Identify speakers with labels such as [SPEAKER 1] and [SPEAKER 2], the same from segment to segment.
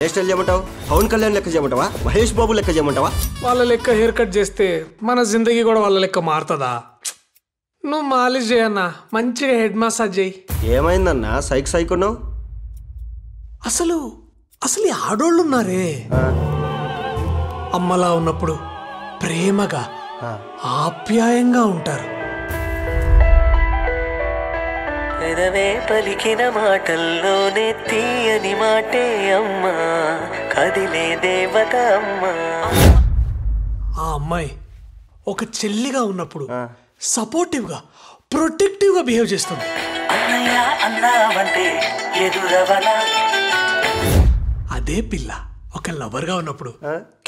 [SPEAKER 1] Hair style చేయమంటావు? పవన్ కళ్యాణ్ లెక్క చేయమంటావా? మహేష్ బాబు లెక్క చేయమంటావా?
[SPEAKER 2] వాళ్ళ లెక్క హెయిర్ కట్ చేస్తే మన జిందగీ కూడా వాళ్ళ లెక్క మారుతుందా? నువ్వు మాలిష్ చేయన్నా, మంచిగా హెడ్ మసాజ్ చేయి.
[SPEAKER 1] ఏమైందన్నా సైక్ సైక్ ఉన్నావు?
[SPEAKER 2] అసలు అసలు ఈ ఆడోళ్ళు ఉన్నారే, అమ్మలా ఉన్నప్పుడు ప్రేమగా ఆప్యాయంగా ఉంటారు.
[SPEAKER 3] పెదవే పలికిన మాటల్లోనే తీయని మాటే అమ్మా, కదిలే దేవత అమ్మా.
[SPEAKER 2] ఆ అమ్మాయి ఒక చెల్లిగా ఉన్నప్పుడు సపోర్టివ్ గా ప్రొటెక్టివ్ గా బిహేవ్ చేస్తుంది.
[SPEAKER 3] అన్నయ్య అన్నావంటే ఎదురవనా.
[SPEAKER 2] అదే పిల్ల ఒక లవర్ గా ఉన్నప్పుడు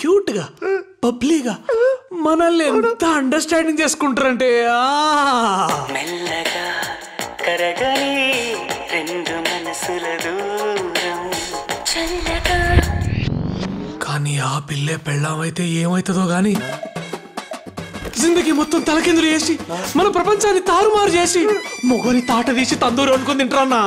[SPEAKER 2] క్యూట్ గా పబ్లీగా మనల్ని ఎంత అండర్స్టాండింగ్ చేసుకుంటారంటే
[SPEAKER 3] మెల్లగా కరగని రెండు మనసుల దూరం చల్లగా.
[SPEAKER 2] కానీ ఆ పిల్లే పెళ్ళామైతే ఏమైతుందో గాని జిందగీ మొత్తం తలకిందులు చేసి మన ప్రపంచాన్ని తారుమారు చేసి మొగని తాట తీసి తందూరు అనుకుని తింటారన్నా.